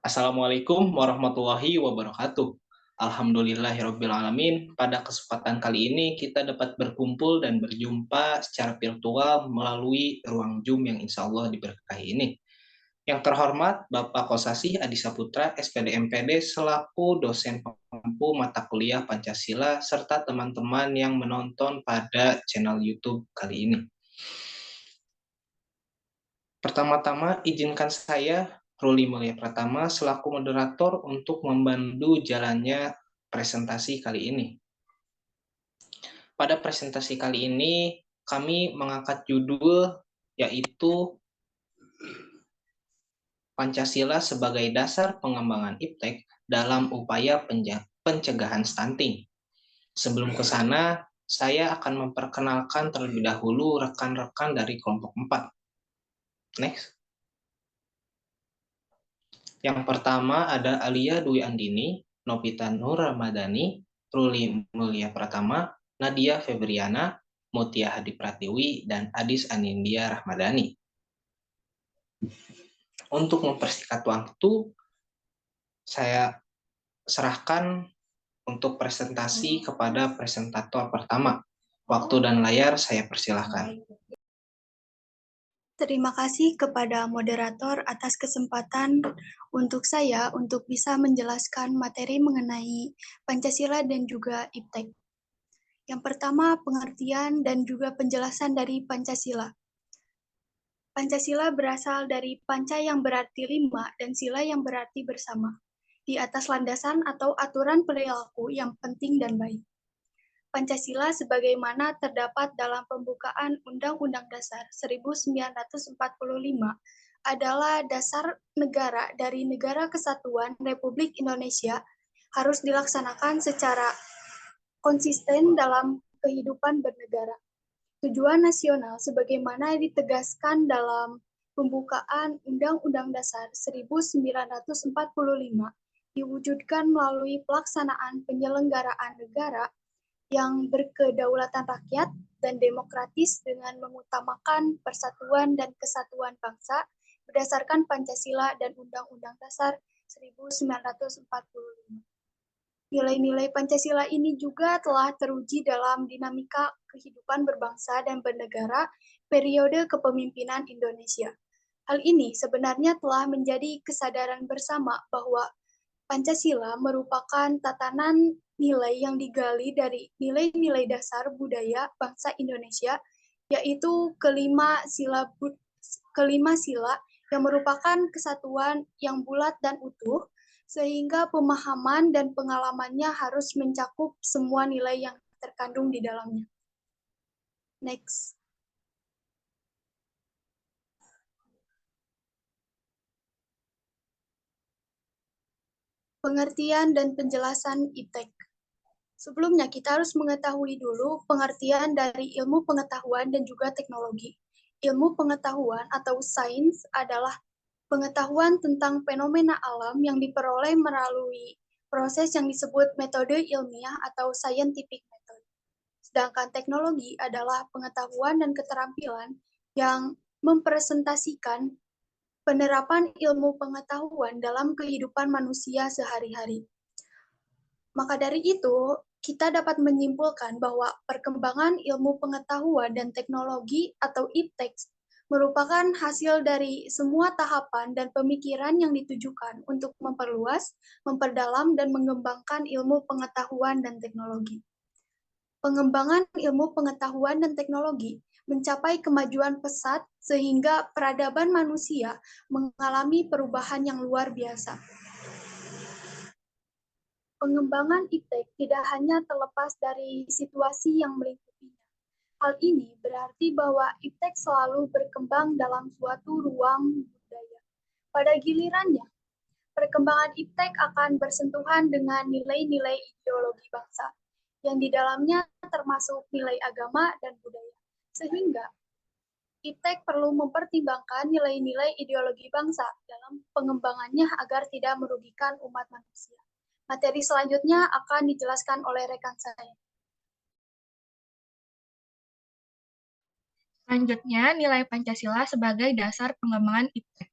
Assalamualaikum warahmatullahi wabarakatuh. Alhamdulillahirrabbilalamin. Pada kesempatan kali ini kita dapat berkumpul dan berjumpa secara virtual melalui ruang Zoom yang insya Allah diberkahi ini. Yang terhormat Bapak Kosasih Adi Saputra, SPD MPD, selaku dosen pemampu mata kuliah Pancasila, serta teman-teman yang menonton pada channel YouTube kali ini. Pertama-tama, izinkan saya, Ruli Mulia Pratama, selaku moderator untuk membantu jalannya presentasi kali ini. Pada presentasi kali ini, kami mengangkat judul yaitu Pancasila sebagai dasar pengembangan IPTEK dalam upaya pencegahan stunting. Sebelum ke sana, saya akan memperkenalkan terlebih dahulu rekan-rekan dari kelompok 4. Next. Yang pertama ada Alia Dwi Andini, Novita Nur Ramadhani, Ruli Mulia Pratama, Nadia Febriana, Mutia Hadi Pratiwi, dan Adis Anindya Rahmadani. Untuk mempersingkat waktu, saya serahkan untuk presentasi kepada presentator pertama. Waktu dan layar saya persilahkan. Terima kasih kepada moderator atas kesempatan untuk saya untuk bisa menjelaskan materi mengenai Pancasila dan juga IPTEK. Yang pertama, pengertian dan juga penjelasan dari Pancasila. Pancasila berasal dari panca yang berarti 5 dan sila yang berarti bersama, di atas landasan atau aturan perilaku yang penting dan baik. Pancasila sebagaimana terdapat dalam pembukaan Undang-Undang Dasar 1945 adalah dasar negara dari Negara Kesatuan Republik Indonesia harus dilaksanakan secara konsisten dalam kehidupan bernegara. Tujuan nasional sebagaimana ditegaskan dalam pembukaan Undang-Undang Dasar 1945 diwujudkan melalui pelaksanaan penyelenggaraan negara yang berkedaulatan rakyat dan demokratis dengan mengutamakan persatuan dan kesatuan bangsa berdasarkan Pancasila dan Undang-Undang Dasar 1945. Nilai-nilai Pancasila ini juga telah teruji dalam dinamika kehidupan berbangsa dan bernegara periode kepemimpinan Indonesia. Hal ini sebenarnya telah menjadi kesadaran bersama bahwa Pancasila merupakan tatanan nilai yang digali dari nilai-nilai dasar budaya bangsa Indonesia, yaitu kelima sila yang merupakan kesatuan yang bulat dan utuh, sehingga pemahaman dan pengalamannya harus mencakup semua nilai yang terkandung di dalamnya. Next. Pengertian dan penjelasan IPTEK. Sebelumnya, kita harus mengetahui dulu pengertian dari ilmu pengetahuan dan juga teknologi. Ilmu pengetahuan atau sains adalah pengetahuan tentang fenomena alam yang diperoleh melalui proses yang disebut metode ilmiah atau scientific method. Sedangkan teknologi adalah pengetahuan dan keterampilan yang mempresentasikan penerapan ilmu pengetahuan dalam kehidupan manusia sehari-hari. Maka dari itu, kita dapat menyimpulkan bahwa perkembangan ilmu pengetahuan dan teknologi atau IPTEK merupakan hasil dari semua tahapan dan pemikiran yang ditujukan untuk memperluas, memperdalam, dan mengembangkan ilmu pengetahuan dan teknologi. Pengembangan ilmu pengetahuan dan teknologi mencapai kemajuan pesat sehingga peradaban manusia mengalami perubahan yang luar biasa. Pengembangan IPTEK tidak hanya terlepas dari situasi yang melingkupinya. Hal ini berarti bahwa IPTEK selalu berkembang dalam suatu ruang budaya. Pada gilirannya, perkembangan IPTEK akan bersentuhan dengan nilai-nilai ideologi bangsa, yang di dalamnya termasuk nilai agama dan budaya. Sehingga IPTEK perlu mempertimbangkan nilai-nilai ideologi bangsa dalam pengembangannya agar tidak merugikan umat manusia. Materi selanjutnya akan dijelaskan oleh rekan saya. Selanjutnya, nilai Pancasila sebagai dasar pengembangan IPTEK.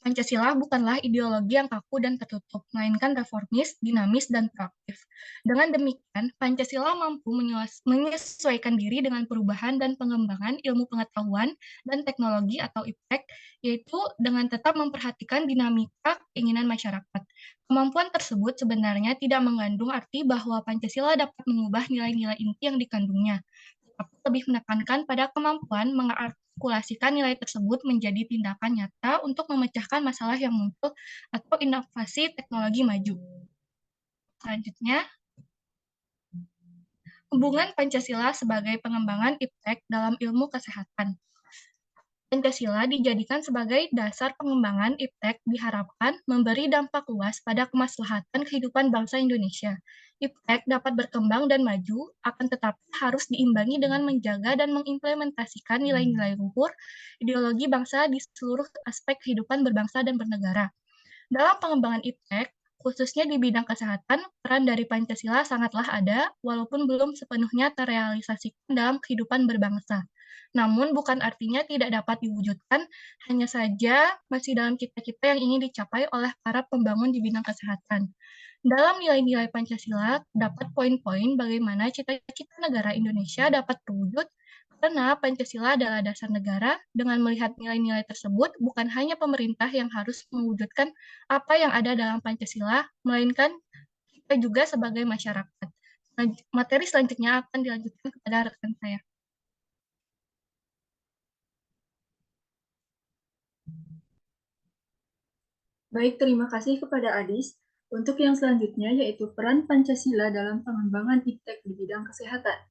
Pancasila bukanlah ideologi yang kaku dan tertutup, melainkan reformis, dinamis, dan proaktif. Dengan demikian, Pancasila mampu menyesuaikan diri dengan perubahan dan pengembangan ilmu pengetahuan dan teknologi atau IPTEK, yaitu dengan tetap memperhatikan dinamika keinginan masyarakat. Kemampuan tersebut sebenarnya tidak mengandung arti bahwa Pancasila dapat mengubah nilai-nilai inti yang dikandungnya, tetapi lebih menekankan pada kemampuan mengartikulasikan nilai tersebut menjadi tindakan nyata untuk memecahkan masalah yang muncul atau inovasi teknologi maju. Selanjutnya, hubungan Pancasila sebagai pengembangan IPTEK dalam ilmu kesehatan. Pancasila dijadikan sebagai dasar pengembangan IPTEK diharapkan memberi dampak luas pada kemaslahatan kehidupan bangsa Indonesia. IPTEK dapat berkembang dan maju, akan tetapi harus diimbangi dengan menjaga dan mengimplementasikan nilai-nilai luhur ideologi bangsa di seluruh aspek kehidupan berbangsa dan bernegara. Dalam pengembangan IPTEK, khususnya di bidang kesehatan, peran dari Pancasila sangatlah ada, walaupun belum sepenuhnya terrealisasikan dalam kehidupan berbangsa. Namun bukan artinya tidak dapat diwujudkan, hanya saja masih dalam cita-cita yang ingin dicapai oleh para pembangun di bidang kesehatan. Dalam nilai-nilai Pancasila, dapat poin-poin bagaimana cita-cita negara Indonesia dapat terwujud karena Pancasila adalah dasar negara. Dengan melihat nilai-nilai tersebut, bukan hanya pemerintah yang harus mewujudkan apa yang ada dalam Pancasila, melainkan kita juga sebagai masyarakat. Materi selanjutnya akan dilanjutkan kepada rekan saya. Baik, terima kasih kepada Adis. Untuk yang selanjutnya yaitu peran Pancasila dalam pengembangan IPTEK di bidang kesehatan.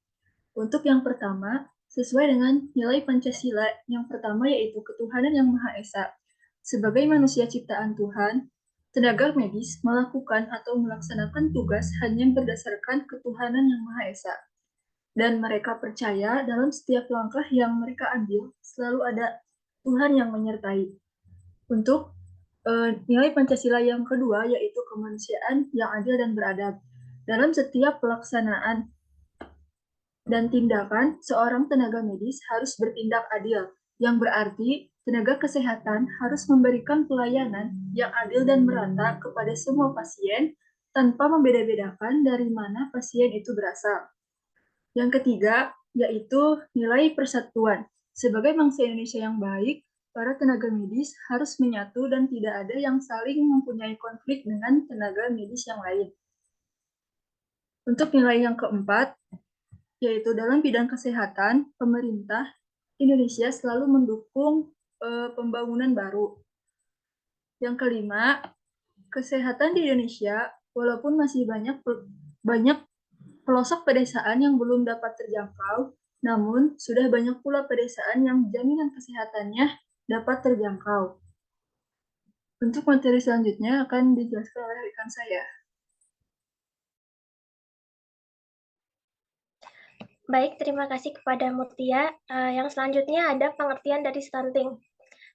Untuk yang pertama, sesuai dengan nilai Pancasila, yang pertama yaitu ketuhanan yang Maha Esa. Sebagai manusia ciptaan Tuhan, tenaga medis melakukan atau melaksanakan tugas hanya berdasarkan ketuhanan yang Maha Esa. Dan mereka percaya dalam setiap langkah yang mereka ambil, selalu ada Tuhan yang menyertai. Untuk nilai Pancasila yang kedua yaitu kemanusiaan yang adil dan beradab. Dalam setiap pelaksanaan dan tindakan, seorang tenaga medis harus bertindak adil, yang berarti tenaga kesehatan harus memberikan pelayanan yang adil dan merata kepada semua pasien tanpa membeda-bedakan dari mana pasien itu berasal. Yang ketiga, yaitu nilai persatuan. Sebagai bangsa Indonesia yang baik, para tenaga medis harus menyatu dan tidak ada yang saling mempunyai konflik dengan tenaga medis yang lain. Untuk nilai yang keempat, yaitu dalam bidang kesehatan, pemerintah Indonesia selalu mendukung pembangunan baru. Yang kelima, kesehatan di Indonesia, walaupun masih banyak pelosok pedesaan yang belum dapat terjangkau, namun sudah banyak pula pedesaan yang jaminan kesehatannya dapat terjangkau. Untuk materi selanjutnya akan dijelaskan oleh rekan saya. Baik, terima kasih kepada Mutia. Yang selanjutnya ada pengertian dari stunting.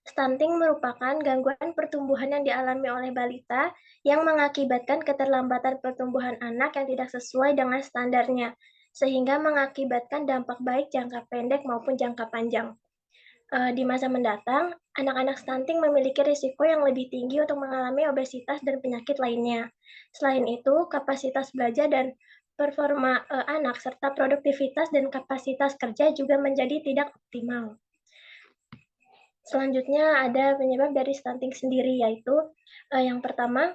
Stunting merupakan gangguan pertumbuhan yang dialami oleh balita yang mengakibatkan keterlambatan pertumbuhan anak yang tidak sesuai dengan standarnya, sehingga mengakibatkan dampak baik jangka pendek maupun jangka panjang. Di masa mendatang, anak-anak stunting memiliki risiko yang lebih tinggi untuk mengalami obesitas dan penyakit lainnya. Selain itu, kapasitas belajar dan performa anak serta produktivitas dan kapasitas kerja juga menjadi tidak optimal. Selanjutnya ada penyebab dari stunting sendiri, yaitu yang pertama,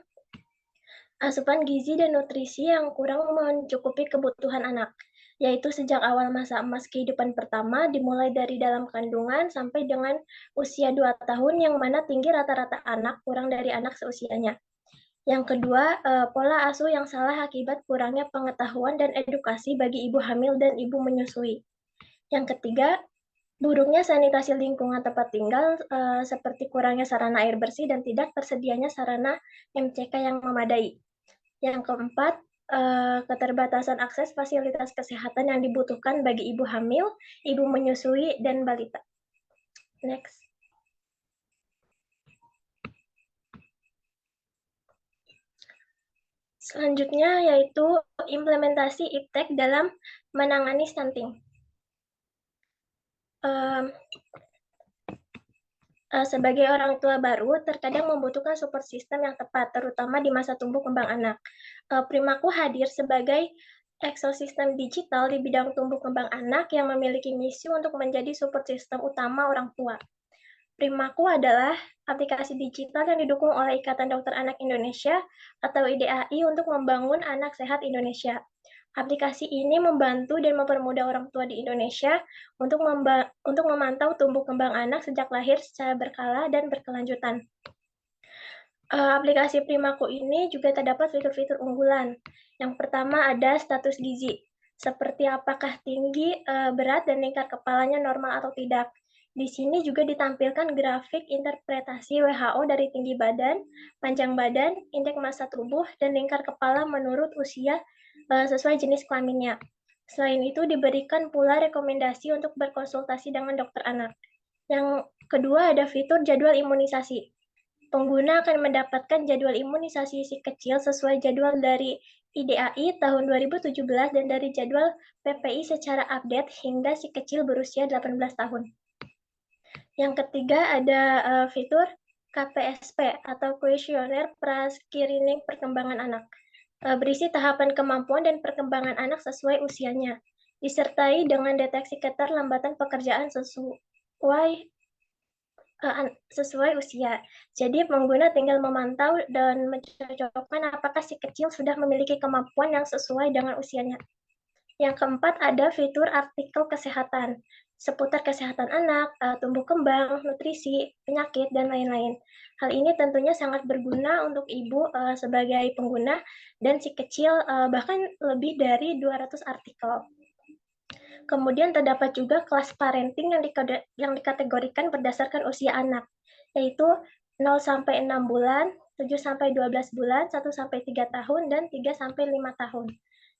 asupan gizi dan nutrisi yang kurang mencukupi kebutuhan anak, yaitu sejak awal masa emas kehidupan pertama, dimulai dari dalam kandungan sampai dengan usia 2 tahun, yang mana tinggi rata-rata anak kurang dari anak seusianya. Yang kedua, pola asuh yang salah akibat kurangnya pengetahuan dan edukasi bagi ibu hamil dan ibu menyusui. Yang ketiga, buruknya sanitasi lingkungan tempat tinggal, seperti kurangnya sarana air bersih dan tidak tersedianya sarana MCK yang memadai. Yang keempat, keterbatasan akses fasilitas kesehatan yang dibutuhkan bagi ibu hamil, ibu menyusui, dan balita. Next. Selanjutnya yaitu implementasi IPTEK dalam menangani stunting. Sebagai orang tua baru, terkadang membutuhkan support system yang tepat, terutama di masa tumbuh kembang anak. Primaku hadir sebagai ekosistem digital di bidang tumbuh kembang anak yang memiliki misi untuk menjadi support system utama orang tua. Primaku adalah aplikasi digital yang didukung oleh Ikatan Dokter Anak Indonesia atau IDAI untuk membangun anak sehat Indonesia. Aplikasi ini membantu dan mempermudah orang tua di Indonesia untuk memantau tumbuh kembang anak sejak lahir secara berkala dan berkelanjutan. Aplikasi Primaku ini juga terdapat fitur-fitur unggulan. Yang pertama ada status gizi, seperti apakah tinggi, berat, dan lingkar kepalanya normal atau tidak. Di sini juga ditampilkan grafik interpretasi WHO dari tinggi badan, panjang badan, indeks massa tubuh, dan lingkar kepala menurut usia sesuai jenis kelaminnya. Selain itu, diberikan pula rekomendasi untuk berkonsultasi dengan dokter anak. Yang kedua ada fitur jadwal imunisasi. Pengguna akan mendapatkan jadwal imunisasi si kecil sesuai jadwal dari IDAI tahun 2017 dan dari jadwal PPI secara update hingga si kecil berusia 18 tahun. Yang ketiga ada fitur KPSP atau Kuesioner Praskreening Perkembangan Anak. Berisi tahapan kemampuan dan perkembangan anak sesuai usianya, disertai dengan deteksi keterlambatan pekerjaan sesuai usia. Jadi pengguna tinggal memantau dan mencocokkan apakah si kecil sudah memiliki kemampuan yang sesuai dengan usianya. Yang keempat ada fitur artikel kesehatan, seputar kesehatan anak, tumbuh kembang, nutrisi, penyakit, dan lain-lain. Hal ini tentunya sangat berguna untuk ibu sebagai pengguna dan si kecil bahkan lebih dari 200 artikel. Kemudian terdapat juga kelas parenting yang dikategorikan berdasarkan usia anak, yaitu 0-6 bulan, 7-12 bulan, 1-3 tahun, dan 3-5 tahun.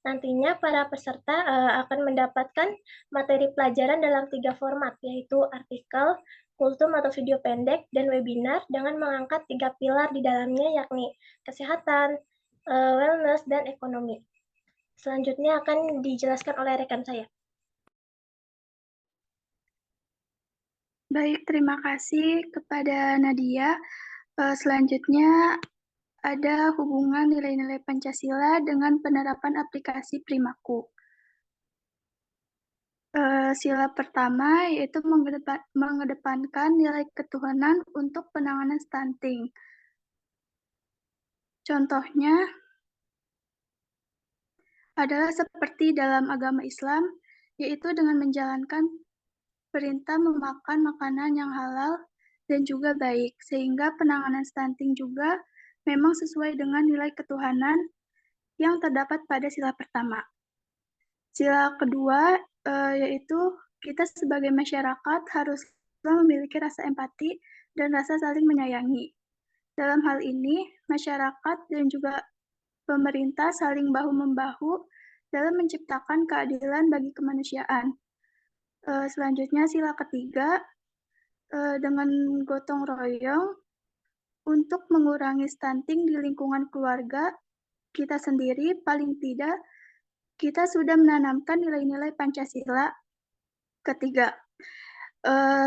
Nantinya para peserta akan mendapatkan materi pelajaran dalam 3 format, yaitu artikel, kultum atau video pendek, dan webinar dengan mengangkat 3 pilar di dalamnya, yakni kesehatan, wellness, dan ekonomi. Selanjutnya akan dijelaskan oleh rekan saya. Baik, terima kasih kepada Nadia. Selanjutnya ada hubungan nilai-nilai Pancasila dengan penerapan aplikasi Primaku. Sila pertama yaitu mengedepankan nilai ketuhanan untuk penanganan stunting. Contohnya adalah seperti dalam agama Islam, yaitu dengan menjalankan perintah memakan makanan yang halal dan juga baik, sehingga penanganan stunting juga memang sesuai dengan nilai ketuhanan yang terdapat pada sila pertama. Sila kedua yaitu kita sebagai masyarakat haruslah memiliki rasa empati dan rasa saling menyayangi. Dalam hal ini, masyarakat dan juga pemerintah saling bahu-membahu dalam menciptakan keadilan bagi kemanusiaan. Selanjutnya sila ketiga, dengan gotong royong untuk mengurangi stunting di lingkungan keluarga kita sendiri, paling tidak kita sudah menanamkan nilai-nilai Pancasila. Ketiga,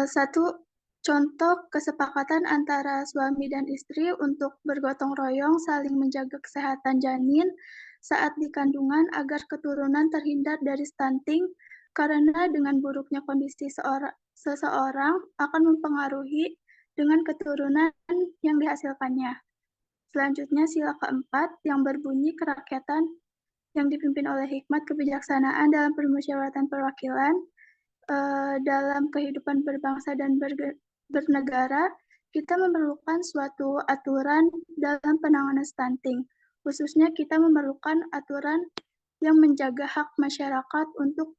satu contoh kesepakatan antara suami dan istri untuk bergotong royong saling menjaga kesehatan janin saat di kandungan agar keturunan terhindar dari stunting, karena dengan buruknya kondisi seseorang akan mempengaruhi dengan keturunan yang dihasilkannya. Selanjutnya sila keempat yang berbunyi kerakyatan yang dipimpin oleh hikmat kebijaksanaan dalam permusyawaratan perwakilan. Dalam kehidupan berbangsa dan bernegara, kita memerlukan suatu aturan dalam penanganan stunting. Khususnya kita memerlukan aturan yang menjaga hak masyarakat untuk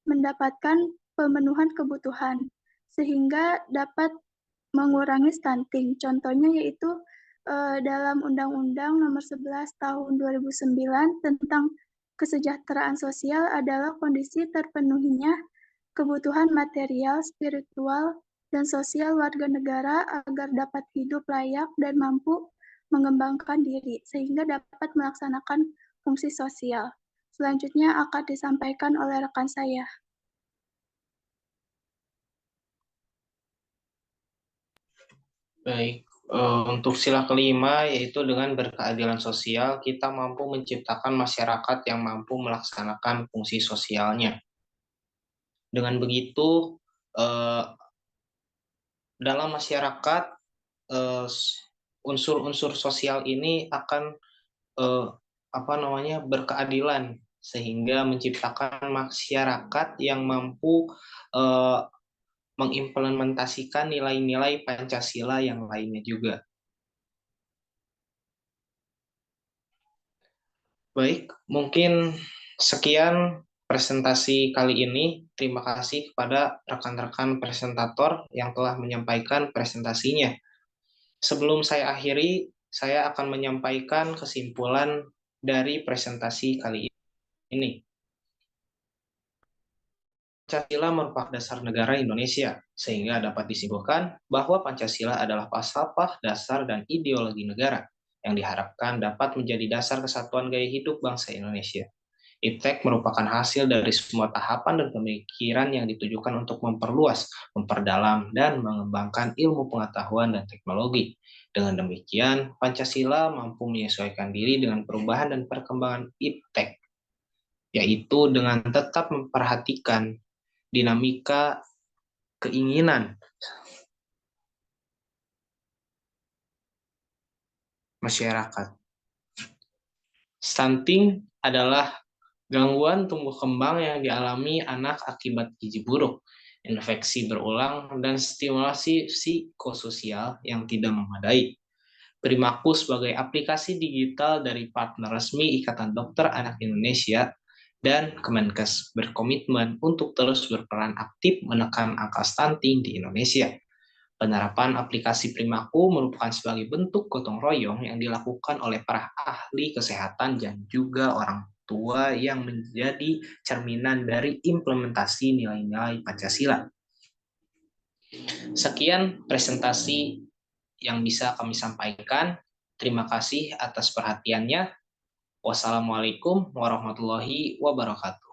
mendapatkan pemenuhan kebutuhan, sehingga dapat mengurangi stunting. Contohnya yaitu dalam Undang-Undang Nomor 11 Tahun 2009 tentang kesejahteraan sosial adalah kondisi terpenuhinya kebutuhan material, spiritual, dan sosial warga negara agar dapat hidup layak dan mampu mengembangkan diri, sehingga dapat melaksanakan fungsi sosial. Selanjutnya akan disampaikan oleh rekan saya. Baik, untuk sila kelima yaitu dengan berkeadilan sosial, kita mampu menciptakan masyarakat yang mampu melaksanakan fungsi sosialnya. Dengan begitu, eh, dalam masyarakat, eh, unsur-unsur sosial ini akan berkeadilan sehingga menciptakan masyarakat yang mampu eh, mengimplementasikan nilai-nilai Pancasila yang lainnya juga. Baik, mungkin sekian presentasi kali ini. Terima kasih kepada rekan-rekan presentator yang telah menyampaikan presentasinya. Sebelum saya akhiri, saya akan menyampaikan kesimpulan dari presentasi kali ini. Pancasila merupakan dasar negara Indonesia, sehingga dapat disimpulkan bahwa Pancasila adalah falsafah, dasar, dan ideologi negara yang diharapkan dapat menjadi dasar kesatuan gaya hidup bangsa Indonesia. IPTEK merupakan hasil dari semua tahapan dan pemikiran yang ditujukan untuk memperluas, memperdalam, dan mengembangkan ilmu pengetahuan dan teknologi. Dengan demikian, Pancasila mampu menyesuaikan diri dengan perubahan dan perkembangan IPTEK, yaitu dengan tetap memperhatikan dinamika keinginan masyarakat. Stunting adalah gangguan tumbuh kembang yang dialami anak akibat gizi buruk, infeksi berulang, dan stimulasi psikososial yang tidak memadai. Primaku sebagai aplikasi digital dari partner resmi Ikatan Dokter Anak Indonesia dan Kemenkes berkomitmen untuk terus berperan aktif menekan angka stunting di Indonesia. Penerapan aplikasi Primaku merupakan sebagai bentuk gotong royong yang dilakukan oleh para ahli kesehatan dan juga orang tua yang menjadi cerminan dari implementasi nilai-nilai Pancasila. Sekian presentasi yang bisa kami sampaikan. Terima kasih atas perhatiannya. Wassalamualaikum warahmatullahi wabarakatuh.